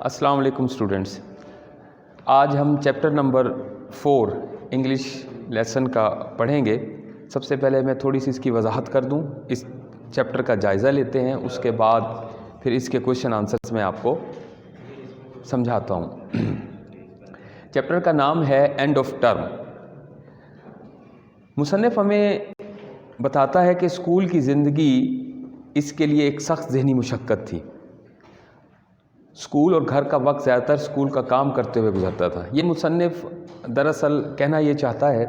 السلام علیکم اسٹوڈنٹس، آج ہم چیپٹر نمبر 4 انگلش لیسن کا پڑھیں گے۔ سب سے پہلے میں تھوڑی سی اس کی وضاحت کر دوں، اس چیپٹر کا جائزہ لیتے ہیں، اس کے بعد پھر اس کے کویشچن آنسرز میں آپ کو سمجھاتا ہوں۔ چیپٹر کا نام ہے اینڈ آف ٹرم۔ مصنف ہمیں بتاتا ہے کہ اسکول کی زندگی اس کے لیے ایک سخت ذہنی مشقت تھی۔ اسکول اور گھر کا وقت زیادہ تر اسکول کا کام کرتے ہوئے گزرتا تھا۔ یہ مصنف دراصل کہنا یہ چاہتا ہے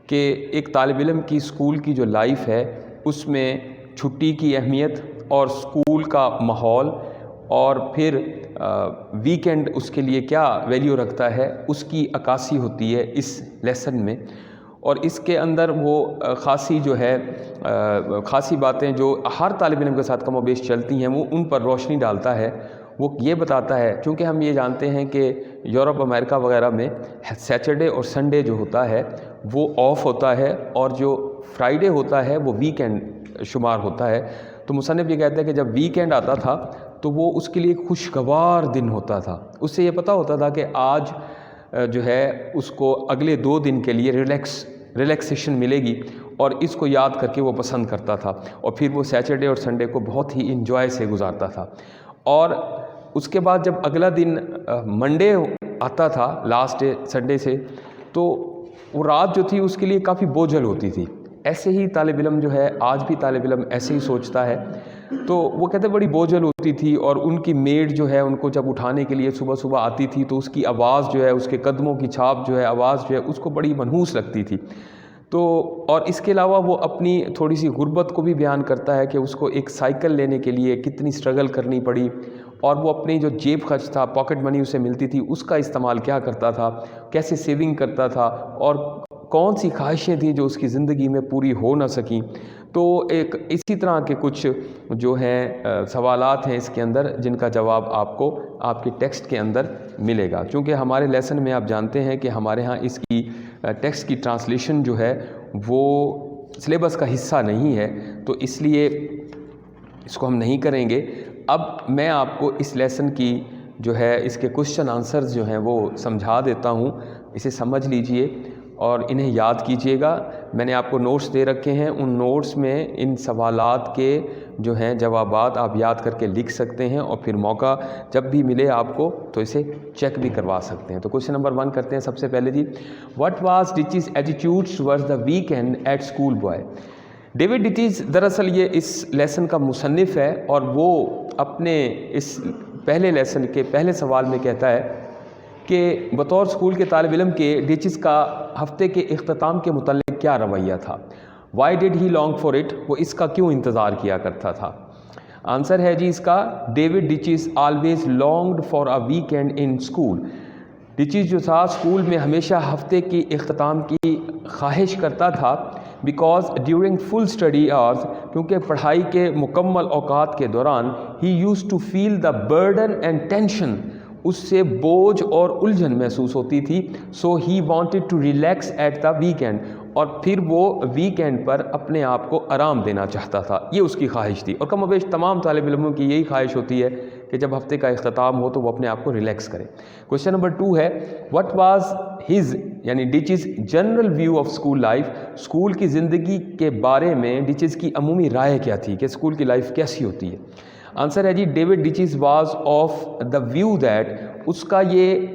کہ ایک طالب علم کی اسکول کی جو لائف ہے اس میں چھٹی کی اہمیت اور اسکول کا ماحول اور پھر ویکینڈ اس کے لیے کیا ویلیو رکھتا ہے اس کی عکاسی ہوتی ہے اس لیسن میں، اور اس کے اندر وہ خاصی باتیں جو ہر طالب علم کے ساتھ کم و بیش چلتی ہیں وہ ان پر روشنی ڈالتا ہے۔ وہ یہ بتاتا ہے، چونکہ ہم یہ جانتے ہیں کہ یورپ امریکہ وغیرہ میں سیٹرڈے اور سنڈے جو ہوتا ہے وہ آف ہوتا ہے اور جو فرائیڈے ہوتا ہے وہ ویکینڈ شمار ہوتا ہے۔ تو مصنف یہ کہتا ہے کہ جب ویکینڈ آتا تھا تو وہ اس کے لیے ایک خوشگوار دن ہوتا تھا۔ اس سے یہ پتہ ہوتا تھا کہ آج جو ہے اس کو اگلے 2 دن کے لیے ریلیکسیشن ملے گی، اور اس کو یاد کر کے وہ پسند کرتا تھا، اور پھر وہ سیٹرڈے اور سنڈے کو بہت ہی انجوائے سے گزارتا تھا۔ اور اس کے بعد جب اگلا دن منڈے آتا تھا لاسٹ ڈے سنڈے سے، تو وہ رات جو تھی اس کے لیے کافی بوجھل ہوتی تھی۔ ایسے ہی طالب علم جو ہے، آج بھی طالب علم ایسے ہی سوچتا ہے، تو وہ کہتے بڑی بوجھل ہوتی تھی، اور ان کی میڈ جو ہے ان کو جب اٹھانے کے لیے صبح صبح آتی تھی تو اس کی آواز جو ہے، اس کے قدموں کی چھاپ جو ہے، آواز جو ہے اس کو بڑی منحوس لگتی تھی۔ تو اور اس کے علاوہ وہ اپنی تھوڑی سی غربت کو بھی بیان کرتا ہے کہ اس کو ایک سائیکل لینے کے لیے کتنی سٹرگل کرنی پڑی، اور وہ اپنی جو جیب خرچ تھا، پاکٹ منی اسے ملتی تھی، اس کا استعمال کیا کرتا تھا، کیسے سیونگ کرتا تھا، اور کون سی خواہشیں تھیں جو اس کی زندگی میں پوری ہو نہ سکیں۔ تو ایک اسی طرح کے کچھ جو ہیں سوالات ہیں اس کے اندر، جن کا جواب آپ کو آپ کے ٹیکسٹ کے اندر ملے گا۔ چونکہ ہمارے لیسن میں آپ جانتے ہیں کہ ہمارے ہاں اس کی ٹیکسٹ کی ٹرانسلیشن جو ہے وہ سلیبس کا حصہ نہیں ہے، تو اس لیے اس کو ہم نہیں کریں گے۔ اب میں آپ کو اس لیسن کی جو ہے اس کے کویشچن آنسرز جو ہیں وہ سمجھا دیتا ہوں، اسے سمجھ لیجئے اور انہیں یاد کیجئے گا۔ میں نے آپ کو نوٹس دے رکھے ہیں، ان نوٹس میں ان سوالات کے جو ہیں جوابات آپ یاد کر کے لکھ سکتے ہیں، اور پھر موقع جب بھی ملے آپ کو تو اسے چیک بھی کروا سکتے ہیں۔ تو کویشچن نمبر 1 کرتے ہیں سب سے پہلے جی۔ What was Duches attitude towards the weekend at school boy? David Duches دراصل یہ اس لیسن کا مصنف ہے، اور وہ اپنے اس پہلے لیسن کے پہلے سوال میں کہتا ہے کہ بطور اسکول کے طالب علم کے ڈچز کا ہفتے کے اختتام کے متعلق کیا رویہ تھا؟ Why did he long for it? وہ اس کا کیوں انتظار کیا کرتا تھا؟ آنسر ہے جی اس کا، David Duches always longed for a weekend in school. Duches جو تھا اسکول میں ہمیشہ ہفتے کی اختتام کی خواہش کرتا تھا، because during full study hours, کیونکہ پڑھائی کے مکمل اوقات کے دوران، he used to feel the burden and tension, اس سے بوجھ اور الجھن محسوس ہوتی تھی۔ So he wanted to relax at the weekend, اور پھر وہ ویکینڈ پر اپنے آپ کو آرام دینا چاہتا تھا، یہ اس کی خواہش تھی، اور کم و بیش تمام طالب علموں کی یہی خواہش ہوتی ہے کہ جب ہفتے کا اختتام ہو تو وہ اپنے آپ کو ریلیکس کرے۔ کویشچن نمبر 2 ہے، واٹ واز ہز یعنی ڈچز general view of school life? School کی زندگی کے بارے میں ڈچز کی عمومی رائے کیا تھی کہ اسکول کی لائف کیسی ہوتی ہے؟ آنسر ہے جی، David Duches was of the view that, اس کا یہ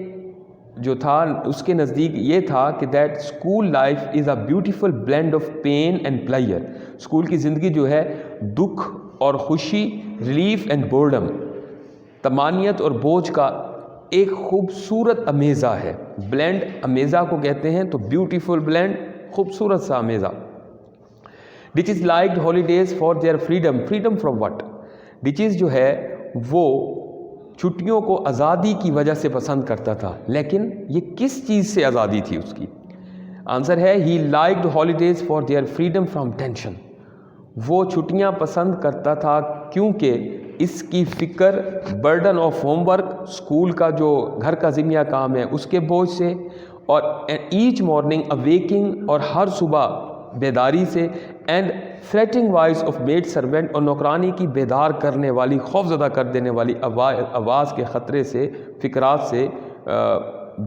جو تھا اس کے نزدیک یہ تھا کہ that school life is a beautiful blend of pain and pleasure, school کی زندگی جو ہے دکھ اور خوشی، ریلیف اینڈ بورڈم، طمانینت اور بوجھ کا ایک خوبصورت امیزہ ہے۔ بلینڈ امیزہ کو کہتے ہیں، تو بیوٹیفل بلینڈ، خوبصورت سا امیزہ۔ Duches liked holidays for their freedom, freedom from what? ڈچز جو ہے وہ چھٹیوں کو آزادی کی وجہ سے پسند کرتا تھا، لیکن یہ کس چیز سے آزادی تھی اس کی؟ آنسر ہے he liked holidays for their freedom from tension, وہ چھٹیاں پسند کرتا تھا کیونکہ اس کی فکر burden of homework, school کا جو گھر کا ذمہ کام ہے اس کے بوجھ سے، اور ایچ مارننگ اویکنگ، اور ہر صبح بیداری سے، and threatening voice of maid servant, اور نوکرانی کی بیدار کرنے والی، خوف زدہ کر دینے والی آواز کے خطرے سے، فکرات سے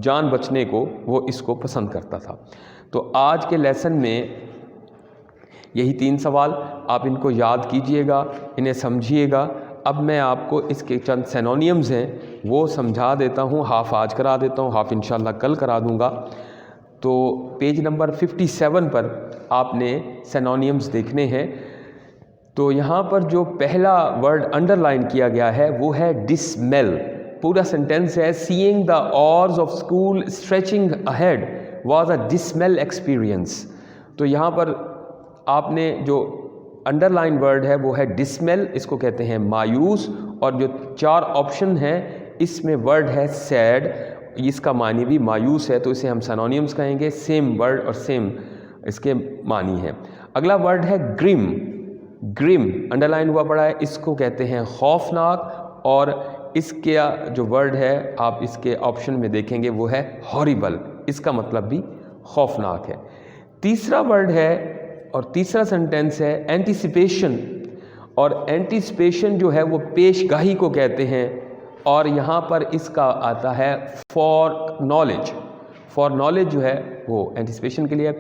جان بچنے کو وہ اس کو پسند کرتا تھا۔ تو آج کے لیسن میں یہی 3 سوال، آپ ان کو یاد کیجئے گا، انہیں سمجھیے گا۔ اب میں آپ کو اس کے چند سینونیمز ہیں وہ سمجھا دیتا ہوں، ہاف آج کرا دیتا ہوں، ہاف انشاءاللہ کل کرا دوں گا۔ تو پیج نمبر 57 پر آپ نے سینونیمز دیکھنے ہیں۔ تو یہاں پر جو پہلا ورڈ انڈر لائن کیا گیا ہے وہ ہے ڈسمیل۔ پورا سنٹینس ہے seeing the hours of school stretching ahead was a dismal experience. تو یہاں پر آپ نے جو انڈر لائن ورڈ ہے وہ ہے ڈسمیل، اس کو کہتے ہیں مایوس، اور جو 4 آپشن ہیں اس میں ورڈ ہے سیڈ، اس کا معنی بھی مایوس ہے، تو اسے ہم سینونیمز کہیں گے، سیم ورڈ اور سیم اس کے معنی ہے۔ اگلا ورڈ ہے گرم۔ گرم انڈر لائن ہوا پڑا ہے، اس کو کہتے ہیں خوفناک، اور اس کا جو ورڈ ہے آپ اس کے آپشن میں دیکھیں گے وہ ہے ہاریبل، اس کا مطلب بھی خوفناک ہے۔ تیسرا ورڈ ہے اور تیسرا سنٹینس ہے اینٹیسپیشن، اور اینٹیسپیشن جو ہے وہ پیش گاہی کو کہتے ہیں، اور یہاں پر اس کا آتا ہے فار نالج۔ فار نالج جو ہے وہ اینٹیسپیشن کے لیے۔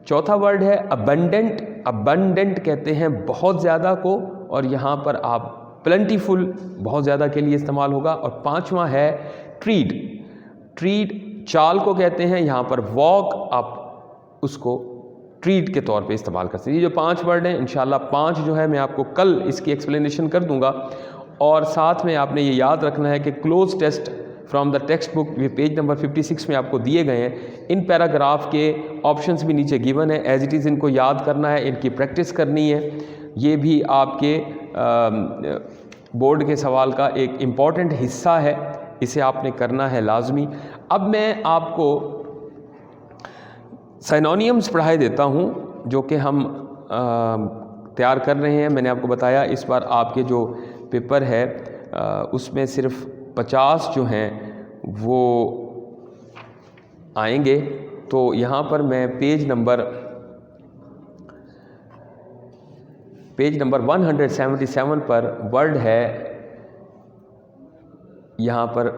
چوتھا ورڈ ہے ابنڈنٹ۔ ابنڈنٹ کہتے ہیں بہت زیادہ کو، اور یہاں پر آپ پلنٹیفل بہت زیادہ کے لیے استعمال ہوگا۔ اور پانچواں ہے ٹریڈ۔ ٹریڈ چال کو کہتے ہیں، یہاں پر واک آپ اس کو ٹریڈ کے طور پہ استعمال کر سکتے ہیں۔ یہ جو 5 ورڈ ہیں انشاءاللہ 5 جو ہے میں آپ کو کل اس کی ایکسپلینیشن کر دوں گا، اور ساتھ میں آپ نے یہ یاد رکھنا ہے کہ cloze test from the textbook یہ پیج نمبر 56 میں آپ کو دیے گئے ہیں۔ ان پیراگراف کے آپشنز بھی نیچے گیون ہے، ایز اٹ از ان کو یاد کرنا ہے، ان کی پریکٹس کرنی ہے۔ یہ بھی آپ کے بورڈ کے سوال کا ایک امپورٹنٹ حصہ ہے، اسے آپ نے کرنا ہے لازمی۔ اب میں آپ کو سینونیمز پڑھائے دیتا ہوں جو کہ ہم تیار کر رہے ہیں۔ میں نے آپ کو بتایا اس بار آپ کے جو پیپر ہے اس میں صرف 50 جو ہیں وہ آئیں گے، تو یہاں پر میں پیج نمبر 177 پر ورڈ ہے، یہاں پر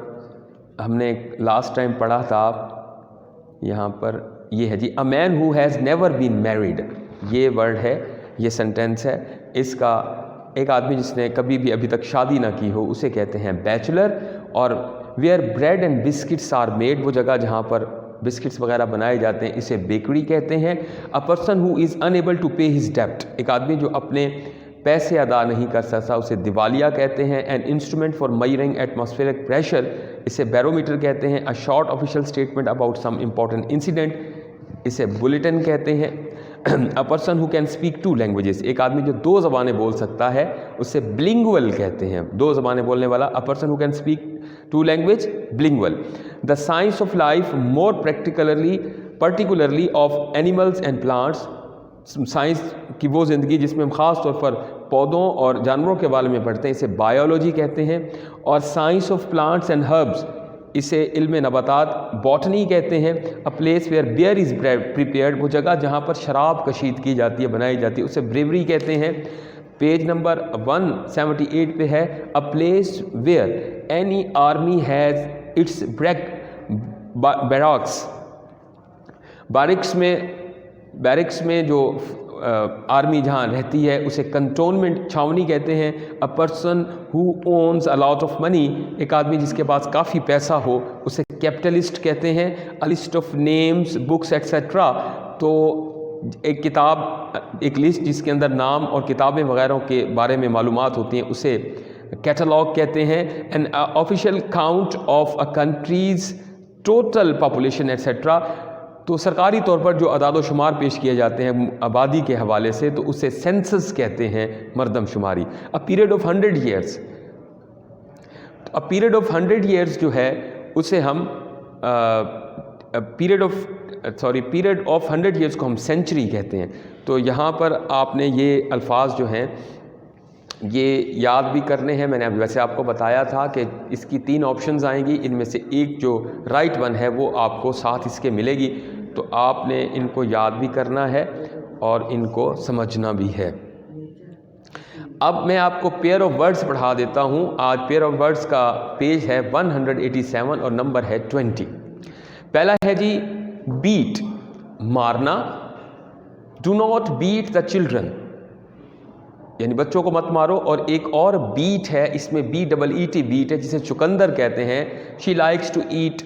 ہم نے لاسٹ ٹائم پڑھا تھا، یہاں پر یہ ہے جی a man who has never been married, یہ ورڈ ہے، یہ سنٹینس ہے۔ اس کا ایک آدمی جس نے کبھی بھی ابھی تک شادی نہ کی ہو اسے کہتے ہیں بیچلر۔ اور where bread and biscuits are made, وہ جگہ جہاں پر بسکٹس وغیرہ بنائے جاتے ہیں اسے بیکری کہتے ہیں۔ A person who is unable to pay his ڈیبٹ، ایک آدمی جو اپنے پیسے ادا نہیں کر سکتا اسے دیوالیہ کہتے ہیں۔ An instrument for measuring atmospheric pressure, اسے بیرومیٹر کہتے ہیں۔ A short official statement about some important incident, اسے بلیٹن کہتے ہیں۔ A person who can speak 2 languages, ایک آدمی جو 2 زبانیں بول سکتا ہے اسے بلنگول کہتے ہیں، 2 زبانیں بولنے والا۔ A person who can speak 2 language, bilingual. The science of life more particularly of animals and plants, science کی وہ زندگی جس میں ہم خاص طور پر پودوں اور جانوروں کے بارے میں پڑھتے ہیں اسے بایولوجی کہتے ہیں۔ اور science of plants and herbs, اسے علم نباتات باٹنی کہتے ہیں۔ A place where beer is prepared, وہ جگہ جہاں پر شراب کشید کی جاتی ہے، بنائی جاتی ہے، اسے بریوری کہتے ہیں۔ پیج نمبر 178 پہ ہے a place where any army has its barracks, barracks میں جو آرمی جہاں رہتی ہے اسے کنٹونمنٹ، چھاونی کہتے ہیں۔ A person who one's a lot of money, ایک آدمی جس کے پاس کافی پیسہ ہو اسے کیپٹلسٹ کہتے ہیں۔ A list of names books et cetera, تو ایک کتاب، ایک لسٹ جس کے اندر نام اور کتابیں وغیرہ کے بارے میں معلومات ہوتی ہیں اسے کیٹلاگ کہتے ہیں۔ N official count of a countries total population et cetera, تو سرکاری طور پر جو اعداد و شمار پیش کیے جاتے ہیں آبادی کے حوالے سے تو اسے سینسس کہتے ہیں، مردم شماری۔ A period of 100 years, a period of 100 years جو ہے اسے ہم پیریڈ آف 100 ایئرس کو ہم سینچری کہتے ہیں۔ تو یہاں پر آپ نے یہ الفاظ جو ہیں یہ یاد بھی کرنے ہیں۔ میں نے ویسے آپ کو بتایا تھا کہ اس کی 3 آپشنز آئیں گی، ان میں سے ایک جو رائٹ ون ہے وہ آپ کو ساتھ اس کے ملے گی، تو آپ نے ان کو یاد بھی کرنا ہے اور ان کو سمجھنا بھی ہے۔ اب میں آپ کو پیئر آف ورڈز پڑھا دیتا ہوں۔ آج پیئر آف ورڈز کا پیج ہے 187 اور نمبر ہے 20۔ پہلا ہے جی بیٹ، مارنا۔ Do not beat the children, یعنی بچوں کو مت مارو۔ اور ایک اور بیٹ ہے، اس میں BEET بیٹ ہے، جسے چقندر کہتے ہیں۔ She likes to eat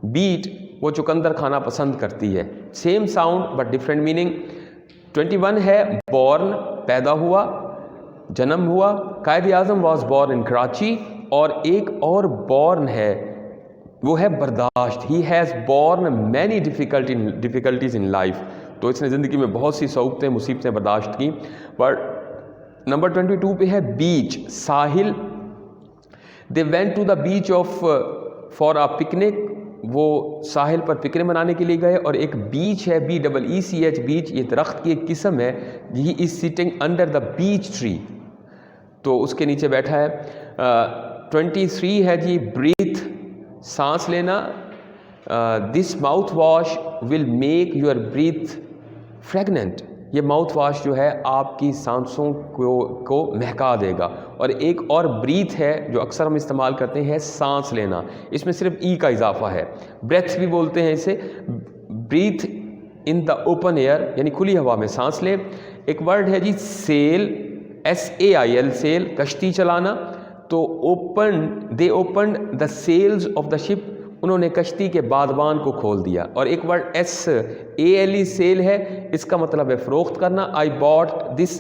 beet, وہ چقندر کھانا پسند کرتی ہے۔ Same sound but different meaning. 21 ہے بورن، پیدا ہوا، جنم ہوا۔ Quaid-e-Azam was born in Karachi. اور ایک اور بورن ہے، وہ ہے برداشت۔ He has borne many difficulties in life, تو اس نے زندگی میں بہت سی صعوبتیں، مصیبتیں برداشت کی۔ پر نمبر 22 پہ ہے بیچ، ساحل۔ They went to the beach off for a picnic, وہ ساحل پر پکنک منانے کے لیے گئے۔ اور ایک بیچ ہے BEECH بیچ، یہ درخت کی ایک قسم ہے۔ He is sitting under the beach tree, تو اس کے نیچے بیٹھا ہے۔ 23 ہے جی بریتھ، سانس لینا۔ This mouthwash will make your breath fragrant, یہ ماؤتھ واش جو ہے آپ کی سانسوں کو مہکا دے گا۔ اور ایک اور بریتھ ہے جو اکثر ہم استعمال کرتے ہیں، سانس لینا، اس میں صرف ای کا اضافہ ہے۔ بریتھ بھی بولتے ہیں اسے۔ Breathe in the open air, یعنی کھلی ہوا میں سانس لے۔ ایک ورڈ ہے جی سیل، SAIL، سیل، کشتی چلانا۔ تو they opened the sails of the ship, انہوں نے کشتی کے بادبان کو کھول دیا۔ اور ایک ورڈ SALE، سیل ہے، اس کا مطلب ہے فروخت کرنا۔ I bought this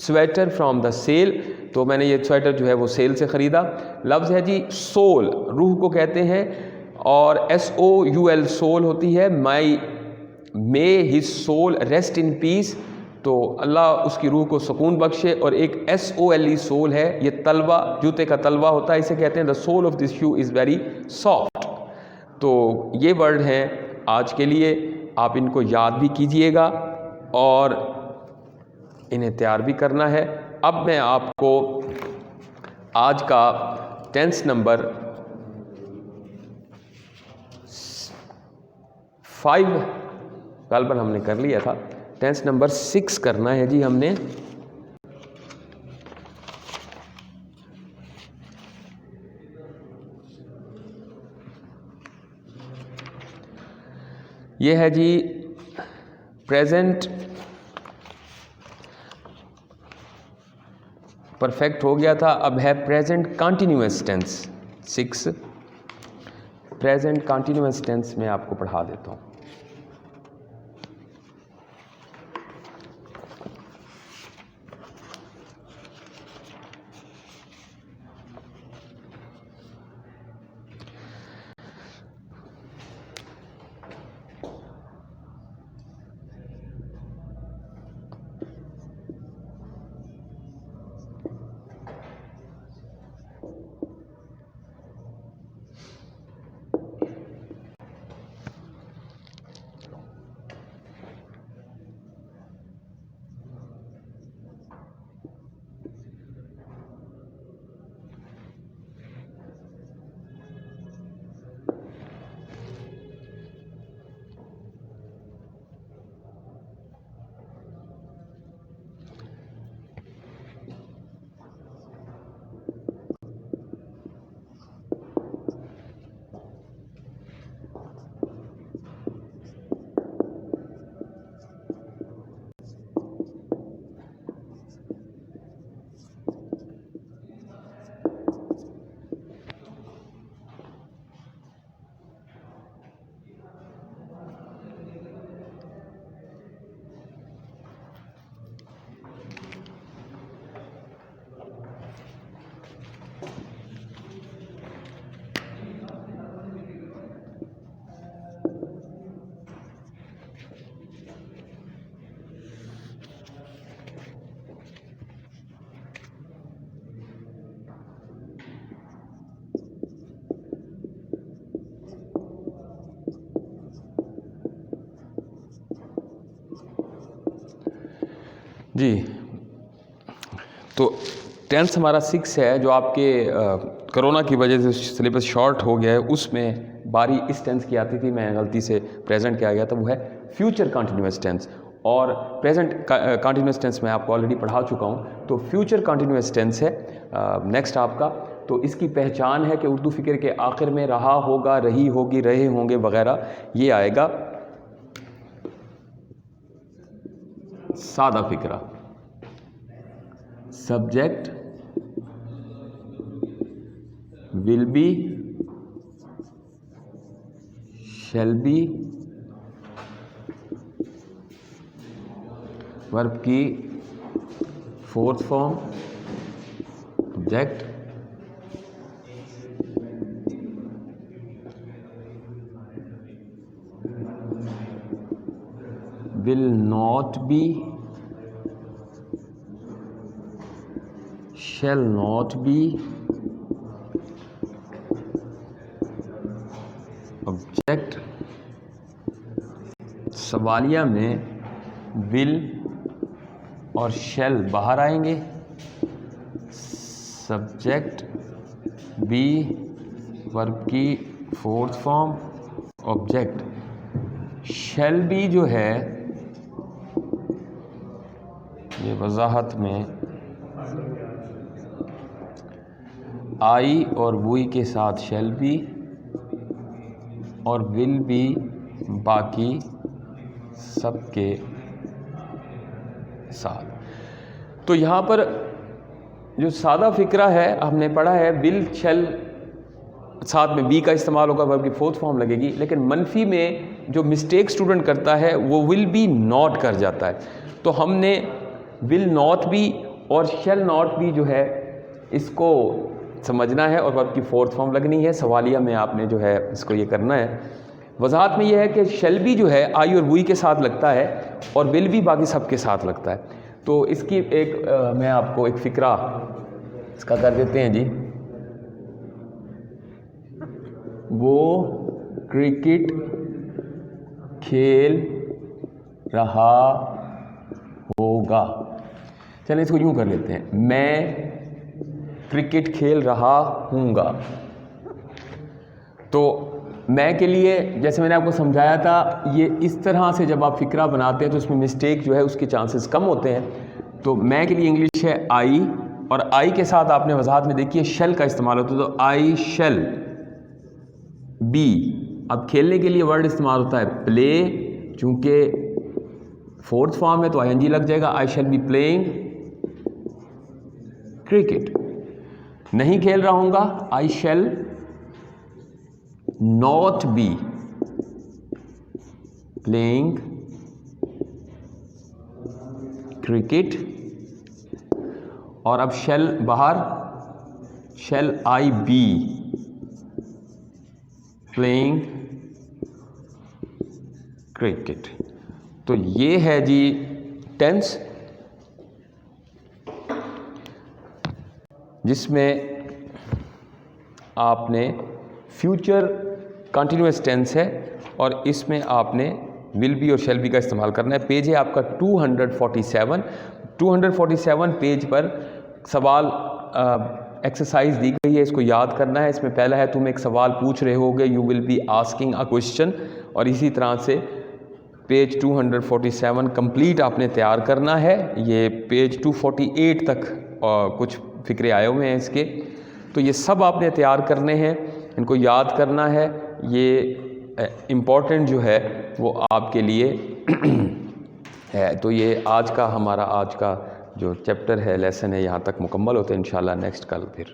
sweater from the sale، تو میں نے یہ سویٹر جو ہے وہ سیل سے خریدا۔ لفظ ہے جی سول، روح کو کہتے ہیں، اور SOUL سول ہوتی ہے۔ may his soul rest in peace، تو اللہ اس کی روح کو سکون بخشے۔ اور ایک SOLE سول ہے، یہ تلوا، جوتے کا تلوا ہوتا ہے، اسے کہتے ہیں the sole of this shoe is very soft۔ تو یہ ورڈ ہیں آج کے لیے، آپ ان کو یاد بھی کیجئے گا اور انہیں تیار بھی کرنا ہے۔ اب میں آپ کو آج کا ٹینس نمبر 5 غالباً ہم نے کر لیا تھا، ٹینس نمبر 6 کرنا ہے جی ہم نے۔ یہ ہے جی پریزنٹ پرفیکٹ ہو گیا تھا، اب ہے present continuous tense 6۔ Present continuous tense میں آپ کو پڑھا دیتا ہوں۔ جی تو ٹینس ہمارا 6 ہے، جو آپ کے کرونا کی وجہ سے سلیبس شارٹ ہو گیا ہے، اس میں باری اس ٹینس کی آتی تھی، میں غلطی سے پریزنٹ کیا گیا تھا، وہ ہے فیوچر کنٹینیوس ٹینس۔ اور پریزنٹ کنٹینیوس ٹینس میں آپ کو آلریڈی پڑھا چکا ہوں. تو فیوچر کنٹینیوس ٹینس ہے نیکسٹ آپ کا. تو اس کی پہچان ہے کہ اردو فکر کے آخر میں رہا ہوگا، رہی ہوگی، رہے ہوں گے وغیرہ یہ آئے گا. سادہ فکرہ، subject will be, shall be, verb کی fourth form, object, will not be, shall not be, object. سوالیہ میں will اور shall باہر آئیں گے. سبجیکٹ be ورب کی fourth form, object. shall be جو ہے یہ وضاحت میں آئی اور وہی کے ساتھ شیل بی اور ول بی باقی سب کے ساتھ. تو یہاں پر جو سادہ فکرہ ہے ہم نے پڑھا ہے ول شیل ساتھ میں بی کا استعمال ہوگا، ورب کی فورتھ فارم لگے گی. لیکن منفی میں جو مسٹیک اسٹوڈنٹ کرتا ہے وہ ول بی ناٹ کر جاتا ہے. تو ہم نے ول ناٹ بی اور شیل ناٹ بی جو ہے اس کو سمجھنا ہے اور ورب کی فورتھ فارم لگنی ہے. سوالیہ میں آپ نے جو ہے اس کو یہ کرنا ہے. وضاحت میں یہ ہے کہ شیل بی جو ہے آئی اور وہی کے ساتھ لگتا ہے اور ول بی باقی سب کے ساتھ لگتا ہے. تو اس کی ایک میں آپ کو ایک فکرہ اس کا کر دیتے ہیں جی. وہ کرکٹ کھیل رہا ہوگا. چلیں اس کو یوں کر لیتے ہیں، میں کرکٹ کھیل رہا ہوں گا. تو میں کے لیے جیسے میں نے آپ کو سمجھایا تھا یہ اس طرح سے جب آپ فکرہ بناتے ہیں تو اس میں مسٹیک جو ہے اس کے چانسز کم ہوتے ہیں. تو میں کے لیے انگلش ہے آئی اور آئی کے ساتھ آپ نے وضاحت میں دیکھی ہے شیل کا استعمال ہوتا ہے. تو آئی شیل بی. اب کھیلنے کے لیے ورڈ استعمال ہوتا ہے پلے، چونکہ فورتھ فارم ہے تو آئی این جی لگ جائے گا. I shall be playing cricket. نہیں کھیل رہا ہوں گا، I shall not be playing cricket. اور اب شیل باہر، shall I be playing cricket. تو یہ ہے جی ٹینس جس میں آپ نے فیوچر کنٹینیوس ٹینس ہے اور اس میں آپ نے ول بی اور شیل بی کا استعمال کرنا ہے. پیج ہے آپ کا 247. 247 پیج پر سوال ایکسرسائز دی گئی ہے، اس کو یاد کرنا ہے. اس میں پہلا ہے تم ایک سوال پوچھ رہے ہوگے، you will be asking a question. اور اسی طرح سے پیج 247 کمپلیٹ آپ نے تیار کرنا ہے. یہ پیج 248 تک کچھ فکرے آئے ہوئے ہیں اس کے. تو یہ سب آپ نے تیار کرنے ہیں، ان کو یاد کرنا ہے. یہ امپورٹنٹ جو ہے وہ آپ کے لیے ہے. تو یہ آج کا ہمارا جو چیپٹر ہے، لیسن ہے، یہاں تک مکمل ہوتا ہے. انشاءاللہ نیکسٹ کل پھر